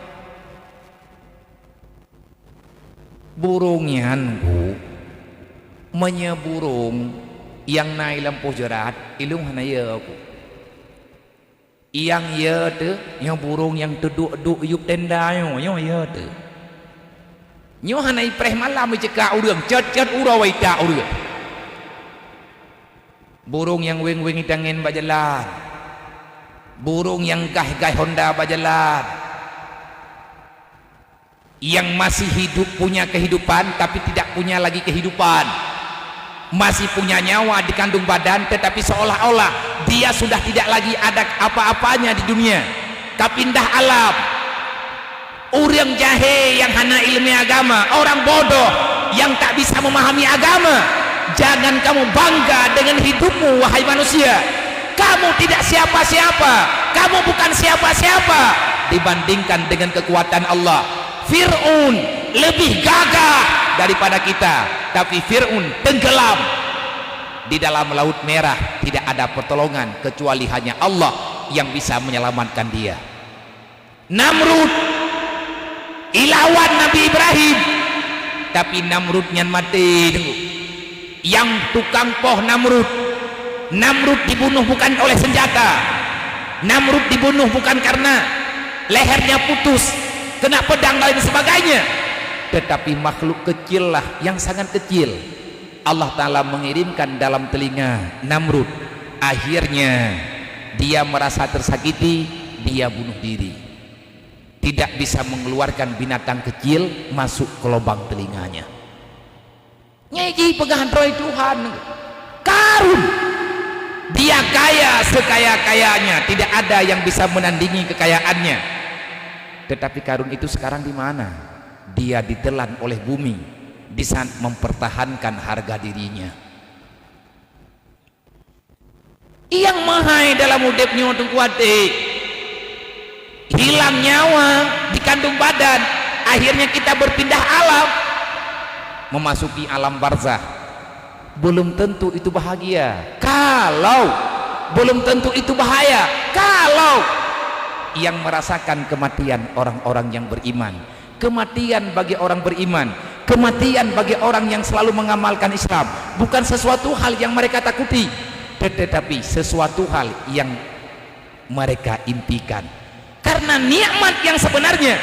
burungnya hantu menya burung yang naik lampu jerat ilung hana ya aku yang ya tu yang burung yang duduk yuk tenda yo ya tu nyo hana ipreh malam cekak urang cet urang waita urang burung yang weng-weng tangen bajalan burung yang gah-gah Honda bajalan yang masih hidup punya kehidupan tapi tidak punya lagi kehidupan, masih punya nyawa di kandung badan tetapi seolah-olah dia sudah tidak lagi ada apa-apanya di dunia, kapindah alam. Urang jahe yang hana ilmu agama, orang bodoh yang tak bisa memahami agama. Jangan kamu bangga dengan hidupmu wahai manusia. Kamu tidak siapa-siapa, kamu bukan siapa-siapa dibandingkan dengan kekuatan Allah. Fir'aun lebih gagah daripada kita, tapi Fir'aun tenggelam di dalam laut merah, tidak ada pertolongan kecuali hanya Allah yang bisa menyelamatkan dia. Namrud ilawan Nabi Ibrahim, tapi Namrudnya mati. Yang tukang poh Namrud dibunuh bukan oleh senjata, Namrud dibunuh bukan karena lehernya putus kena pedang dan lain sebagainya, tetapi makhluk kecil lah yang sangat kecil Allah Ta'ala mengirimkan dalam telinga Namrud. Akhirnya dia merasa tersakiti, dia bunuh diri, tidak bisa mengeluarkan binatang kecil masuk ke lubang telinganya. Nyai pegahan roy Tuhan Karun, dia kaya sekaya-kayanya, tidak ada yang bisa menandingi kekayaannya, tetapi Karun itu sekarang di mana? Dia ditelan oleh bumi di saat mempertahankan harga dirinya. Yang mahai dalam udepnya untuk kuate hilang nyawa di kandung badan, akhirnya kita berpindah alam memasuki alam barzah. Belum tentu itu bahagia, kalau belum tentu itu bahaya kalau yang merasakan kematian orang-orang yang beriman. Kematian bagi orang beriman, kematian bagi orang yang selalu mengamalkan Islam bukan sesuatu hal yang mereka takuti, tetapi sesuatu hal yang mereka impikan. Karena nikmat yang sebenarnya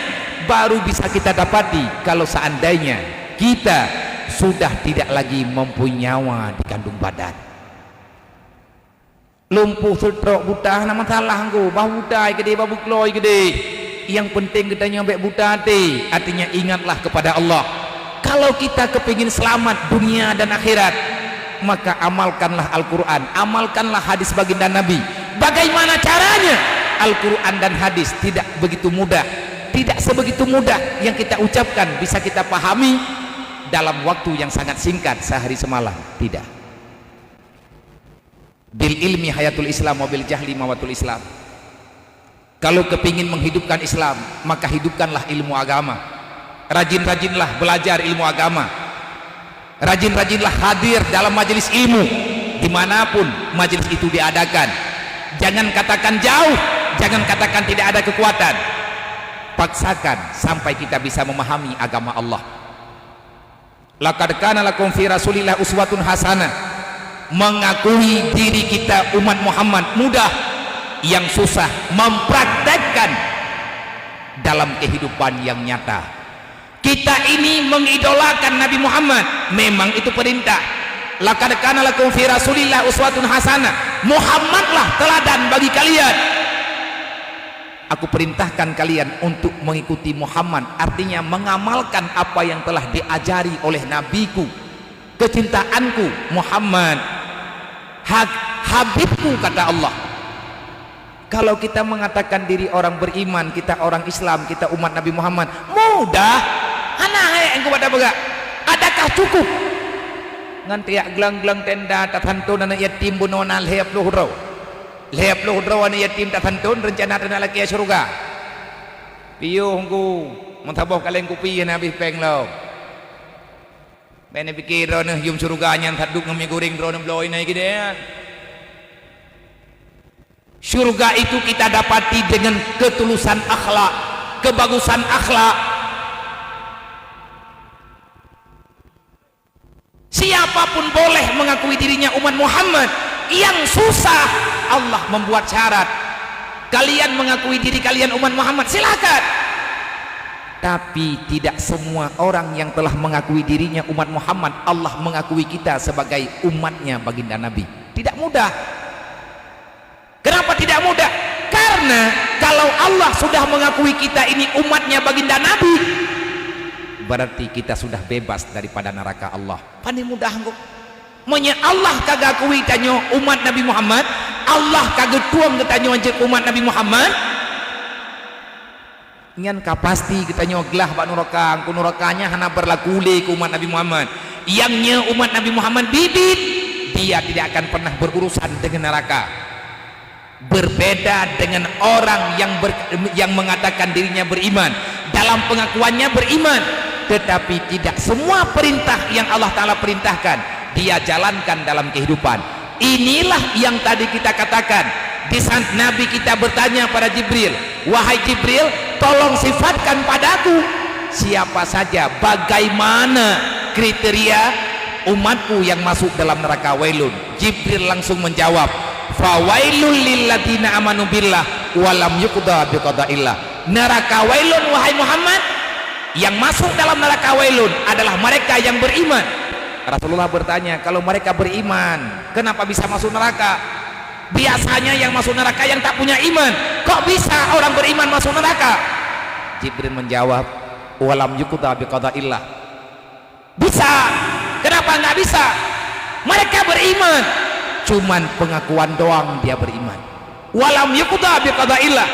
baru bisa kita dapati kalau seandainya kita sudah tidak lagi mempunyai nyawa di kandung badan. lumpuh setrok buta nama salah engko bah buta gede bah bukloi gede. Yang penting kita nyampe buta hati, artinya ingatlah kepada Allah. Kalau kita kepingin selamat dunia dan akhirat, maka amalkanlah Al-Quran, amalkanlah hadis baginda Nabi. Bagaimana caranya? Al-Quran dan hadis tidak begitu mudah, tidak sebegitu mudah yang kita ucapkan bisa kita pahami dalam waktu yang sangat singkat sehari semalam, tidak. Bil ilmi hayatul Islam wa bil jahli mawatul Islam. Kalau kepingin menghidupkan Islam, maka hidupkanlah ilmu agama. Rajin-rajinlah belajar ilmu agama, rajin-rajinlah hadir dalam majelis ilmu dimanapun majelis itu diadakan. Jangan katakan jauh, jangan katakan tidak ada kekuatan, paksakan sampai kita bisa memahami agama Allah. Laqad kana lakum fi Rasulillah uswatun hasanah. Mengakui diri kita umat Muhammad mudah, yang susah mempraktekkan dalam kehidupan yang nyata. Kita ini mengidolakan Nabi Muhammad, memang itu perintah. Laqad kana lakum fi Rasulillah uswatun hasanah. Muhammadlah teladan bagi kalian. Aku perintahkan kalian untuk mengikuti Muhammad, artinya mengamalkan apa yang telah diajari oleh nabiku, kecintaanku Muhammad, habibku, kata Allah. Kalau kita mengatakan diri orang beriman, kita orang Islam, kita umat Nabi Muhammad, mudah. Anah engkau pada bega. Adakah cukup? Nganti gelang-gelang tenda tatantun anak yatim bunona lehap luhro. Lehap luhro anak yatim tatantun rencana tena laki surga. Piyo engkau mentaboh kalian kupi ya nabi peng lo. Bene pikir roneh yum surganya taduk ngemi goreng roneh bloy naik gede. Surga itu kita dapati dengan ketulusan akhlak, kebagusan akhlak. Siapapun boleh mengakui dirinya umat Muhammad. Yang susah Allah membuat syarat. Kalian mengakui diri kalian umat Muhammad, silakan. Tapi tidak semua orang yang telah mengakui dirinya umat Muhammad, Allah mengakui kita sebagai umatnya baginda Nabi. Tidak mudah. Kenapa tidak mudah? Karena kalau Allah sudah mengakui kita ini umatnya baginda Nabi, berarti kita sudah bebas daripada neraka Allah. Pandai mudah kok. Monya Allah kagak akui tanyo umat Nabi Muhammad, Allah kagak tuang ketanyo anjir umat Nabi Muhammad. Ngan ka pasti ketanyo gelah bak neraka, ku nerakanya hana berlaku ke umat Nabi Muhammad. Yangnya umat Nabi Muhammad bibit, dia tidak akan pernah berurusan dengan neraka. Berbeda dengan orang yang mengatakan dirinya beriman, dalam pengakuannya beriman, tetapi tidak semua perintah yang Allah Ta'ala perintahkan dia jalankan dalam kehidupan. Inilah yang tadi kita katakan di saat Nabi kita bertanya pada Jibril, wahai Jibril, tolong sifatkan padaku siapa saja, bagaimana kriteria umatku yang masuk dalam neraka wailun. Jibril langsung menjawab, fawailul lilladzina amanu billah walam yuqda biqadaillah. Neraka wailun wahai Muhammad, yang masuk dalam neraka wailun adalah mereka yang beriman. Rasulullah bertanya, kalau mereka beriman kenapa bisa masuk neraka? Biasanya yang masuk neraka yang tak punya iman. Kok bisa orang beriman masuk neraka? Jibril menjawab, walam yuqda biqadaillah. Bisa. Kenapa nggak bisa? Mereka beriman, cuman pengakuan doang dia beriman. Walam yuqda biqadaillah.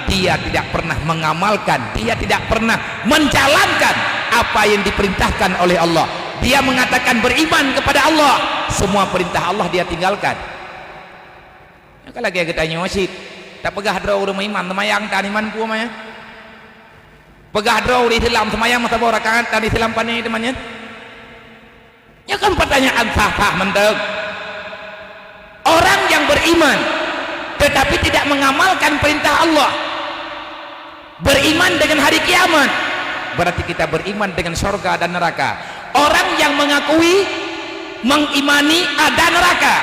Dia tidak pernah mengamalkan, dia tidak pernah menjalankan apa yang diperintahkan oleh Allah. Dia mengatakan beriman kepada Allah, semua perintah Allah dia tinggalkan. Kalau lagi kita nyosit, tak pegah draw rumah iman, temayang tani man pu maya. Pegah draw di dalam temayang mata bawa rakaat tadi dalam pani temannya. Ya kan pertanyaan sah mendeng. Orang yang beriman tetapi tidak mengamalkan perintah Allah, beriman dengan hari kiamat, berarti kita beriman dengan surga dan neraka. Orang yang mengakui, mengimani ada neraka,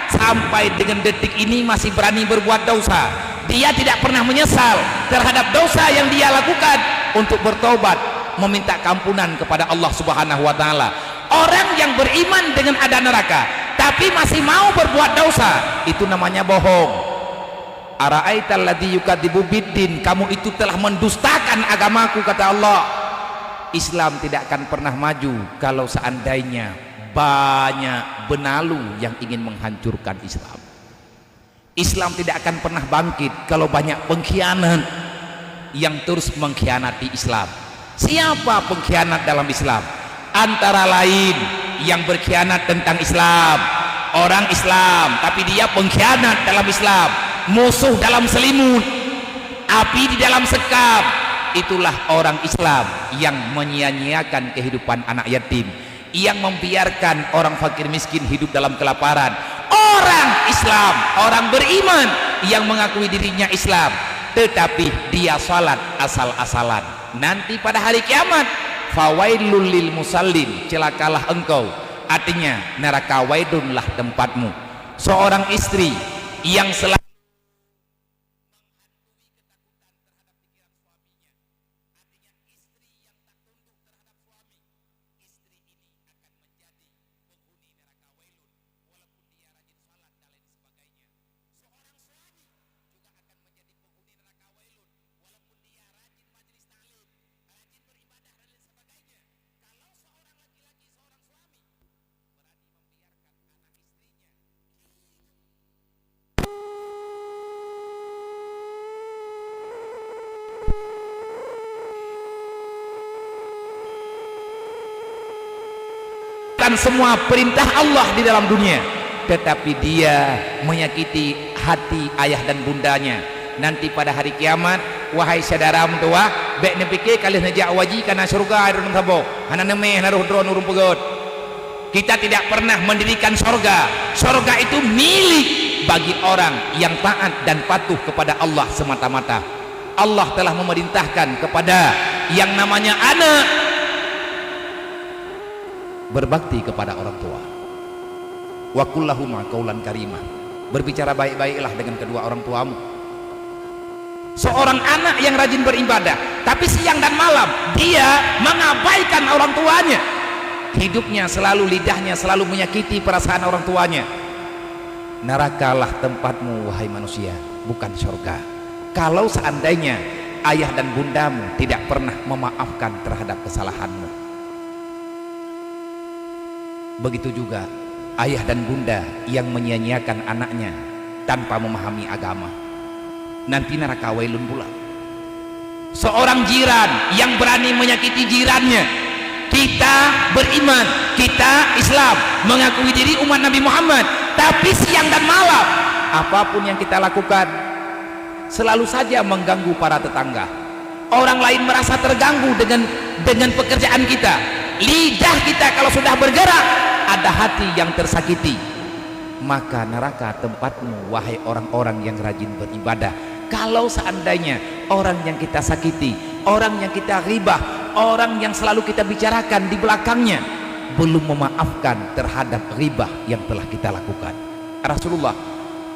sampai dengan detik ini masih berani berbuat dosa, dia tidak pernah menyesal terhadap dosa yang dia lakukan untuk bertobat, meminta kampunan kepada Allah Subhanahu wa Ta'ala. Orang yang beriman dengan ada neraka tapi masih mau berbuat dosa, itu namanya bohong. Ara'aital ladzi yukadzibu biddin, kamu itu telah mendustakan agamaku, kata Allah. Islam tidak akan pernah maju kalau seandainya banyak benalu yang ingin menghancurkan Islam. Islam tidak akan pernah bangkit kalau banyak pengkhianat yang terus mengkhianati Islam. Siapa pengkhianat dalam Islam? Antara lain yang berkhianat tentang Islam, orang Islam tapi dia pengkhianat dalam Islam, musuh dalam selimut, api di dalam sekam. Itulah orang Islam yang menyia-nyiakan kehidupan anak yatim, yang membiarkan orang fakir miskin hidup dalam kelaparan. Orang Islam, orang beriman yang mengakui dirinya Islam, tetapi dia salat asal-asalan. Nanti pada hari kiamat, fawailul lil musallin, celakalah engkau, artinya neraka waidunlah tempatmu. Seorang istri yang selalu semua perintah Allah di dalam dunia, tetapi dia menyakiti hati ayah dan bundanya. Nanti pada hari kiamat, wahai saudara mentua, baik nepike kalian najak waji kana surga ada sabo hana nemeh naruh drone urung pegot. Kita tidak pernah mendirikan surga. Surga itu milik bagi orang yang taat dan patuh kepada Allah semata-mata. Allah telah memerintahkan kepada yang namanya anak berbakti kepada orang tua. Wa qul lahuma qaulan karimah, berbicara baik-baiklah dengan kedua orang tuamu. Seorang anak yang rajin beribadah, tapi siang dan malam dia mengabaikan orang tuanya, hidupnya selalu, lidahnya selalu menyakiti perasaan orang tuanya. Nerakalah tempatmu wahai manusia, bukan surga. Kalau seandainya ayah dan bundamu tidak pernah memaafkan terhadap kesalahanmu. Begitu juga ayah dan bunda yang menyia-nyiakan anaknya tanpa memahami agama, nanti neraka wailun pula. Seorang jiran yang berani menyakiti jirannya. Kita beriman, kita Islam, mengakui diri umat Nabi Muhammad, tapi siang dan malam apapun yang kita lakukan selalu saja mengganggu para tetangga. Orang lain merasa terganggu dengan pekerjaan kita. Lidah kita kalau sudah bergerak, ada hati yang tersakiti, maka neraka tempatmu wahai orang-orang yang rajin beribadah. Kalau seandainya orang yang kita sakiti, orang yang kita ribah, orang yang selalu kita bicarakan di belakangnya belum memaafkan terhadap ribah yang telah kita lakukan, Rasulullah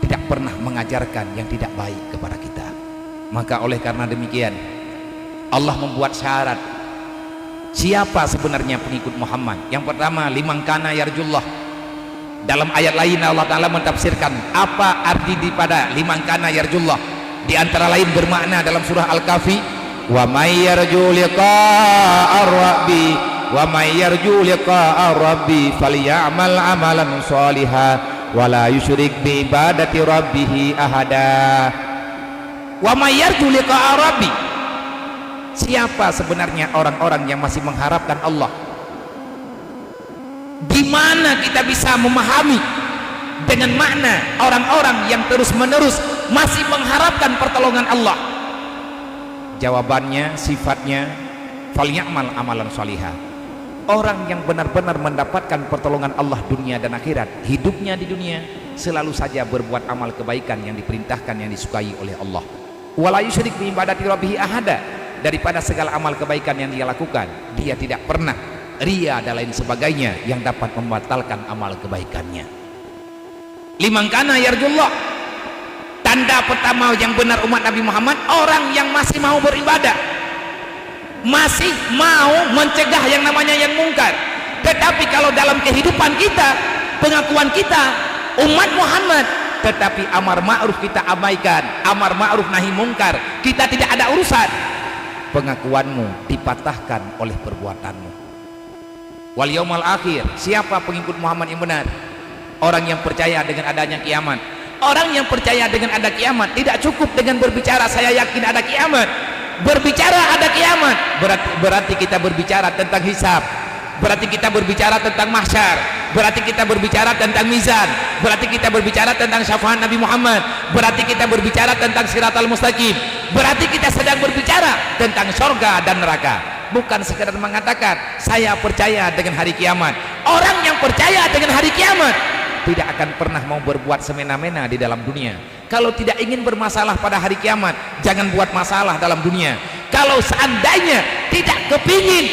tidak pernah mengajarkan yang tidak baik kepada kita. Maka oleh karena demikian Allah membuat syarat siapa sebenarnya pengikut Muhammad. Yang pertama, liman kana yarjullah. Dalam ayat lain Allah Ta'ala mentafsirkan apa arti daripada liman kana yarjullah. Di antara lain bermakna dalam surah Al-Kahfi, wa may yarju liqa'a rabbi wa may yarju liqa'a rabbi falyamal amalan shalihan wa la yusyrik bi ibadati rabbih ahada. Wa may yarju liqa'a rabbi, siapa sebenarnya orang-orang yang masih mengharapkan Allah? Di mana kita bisa memahami dengan makna orang-orang yang terus-menerus masih mengharapkan pertolongan Allah? Jawabannya, sifatnya falyamal amalan shalihah. Orang yang benar-benar mendapatkan pertolongan Allah dunia dan akhirat, hidupnya di dunia selalu saja berbuat amal kebaikan yang diperintahkan, yang disukai oleh Allah. Wala yusyrik bi ibadati rabbih ahada, daripada segala amal kebaikan yang dia lakukan dia tidak pernah ria dan lain sebagainya yang dapat membatalkan amal kebaikannya. Liman kana yarjullah, tanda pertama yang benar umat Nabi Muhammad, orang yang masih mau beribadah, masih mau mencegah yang namanya yang mungkar. Tetapi kalau dalam kehidupan kita pengakuan kita umat Muhammad, tetapi amar ma'ruf kita abaikan, amar ma'ruf nahi mungkar kita tidak ada urusan, pengakuanmu dipatahkan oleh perbuatanmu. Wal yaumal akhir, siapa pengikut Muhammad yang benar? Orang yang percaya dengan adanya kiamat. Orang yang percaya dengan ada kiamat tidak cukup dengan berbicara saya yakin ada kiamat. Berbicara ada kiamat berarti kita berbicara tentang hisab, berarti kita berbicara tentang mahsyar, berarti kita berbicara tentang mizan, berarti kita berbicara tentang syafaat Nabi Muhammad, berarti kita berbicara tentang siratal mustaqim, berarti kita sedang berbicara tentang surga dan neraka, bukan sekedar mengatakan saya percaya dengan hari kiamat. Orang yang percaya dengan hari kiamat tidak akan pernah mau berbuat semena-mena di dalam dunia. Kalau tidak ingin bermasalah pada hari kiamat, jangan buat masalah dalam dunia. Kalau seandainya tidak kepingin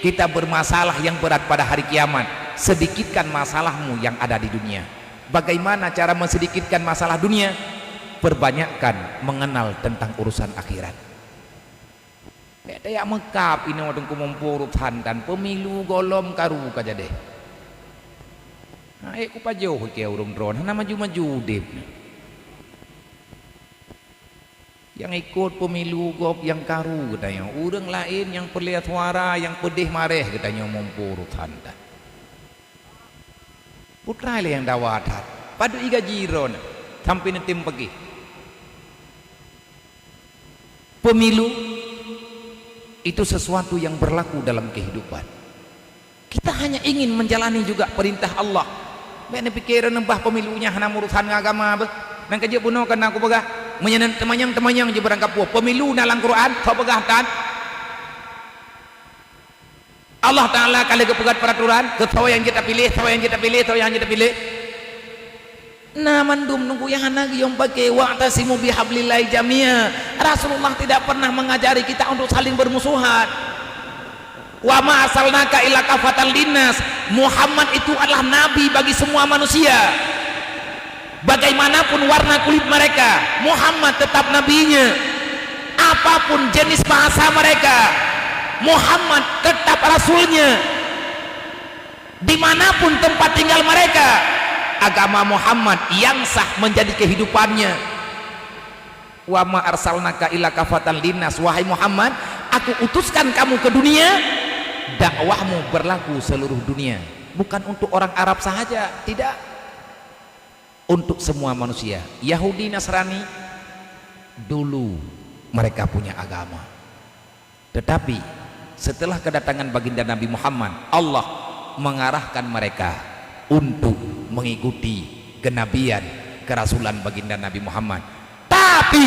kita bermasalah yang berat pada hari kiamat, sedikitkan masalahmu yang ada di dunia. Bagaimana cara mensedikitkan masalah dunia? Perbanyakkan mengenal tentang urusan akhirat. Ada yang mekap ini wadung kumpul dan pemilu golom karu kaja deh. Nah, ku pajo ke urung drone, nama maju-maju deh. Yang ikut pemilu gop yang karu katanya, urang lain yang perlihat suara yang pedih mareh katanya mumpurut handa. Putra yang dawatat, padu iga jiron, sampai netim pergi. Pemilu itu sesuatu yang berlaku dalam kehidupan. Kita hanya ingin menjalani juga perintah Allah. Bene pikiran nembah pemilunya hana urusan agama be. Nang kerja bunuh kan aku begah menyenang temanyang je berangkap puas. Pemilu dalam Quran kau begah tan. Allah Taala kalau kepegat peraturan, ketua yang kita pilih, tahu yang kita pilih, tahu yang kita pilih. Nah mandum nunggu yang hana yang pakai wa'tasimu bihablillahi jami'a. Rasulullah tidak pernah mengajari kita untuk saling bermusuhan. Wa ma arsalnaka illa kafatan linnas. Muhammad itu adalah nabi bagi semua manusia. Bagaimanapun warna kulit mereka, Muhammad tetap nabinya. Apapun jenis bahasa mereka, Muhammad tetap rasulnya. Dimanapun tempat tinggal mereka, agama Muhammad yang sah menjadi kehidupannya. Wa ma arsalnaka illa kafatan linnas. Wahai Muhammad, aku utuskan kamu ke dunia, dakwahmu berlaku seluruh dunia, bukan untuk orang Arab saja, tidak, untuk semua manusia. Yahudi Nasrani dulu mereka punya agama, tetapi setelah kedatangan baginda Nabi Muhammad, Allah mengarahkan mereka untuk mengikuti kenabian kerasulan baginda Nabi Muhammad. Tapi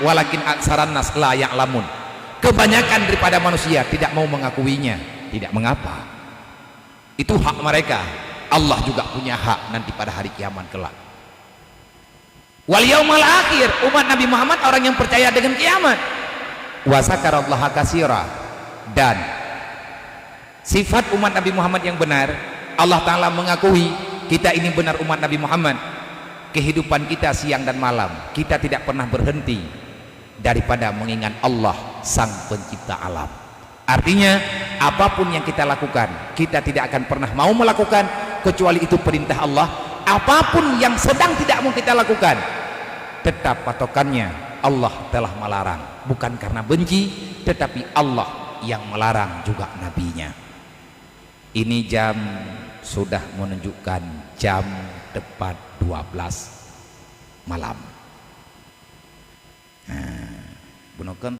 walakin aksaran nas la ya'lamun, kebanyakan daripada manusia tidak mau mengakuinya. Tidak mengapa, itu hak mereka. Allah juga punya hak nanti pada hari kiamat kelak. Wal yaumal akhir, umat Nabi Muhammad orang yang percaya dengan kiamat. Wa zakarallaha katsira, dan sifat umat Nabi Muhammad yang benar, Allah Ta'ala mengakui kita ini benar umat Nabi Muhammad. Kehidupan kita siang dan malam, kita tidak pernah berhenti daripada mengingat Allah sang pencipta alam. Artinya apapun yang kita lakukan, kita tidak akan pernah mau melakukan kecuali itu perintah Allah. Apapun yang sedang tidak mau kita lakukan, tetap patokannya Allah telah melarang, bukan karena benci, tetapi Allah yang melarang juga nabinya. Ini jam sudah menunjukkan jam tepat 12 malam. Bunuhkan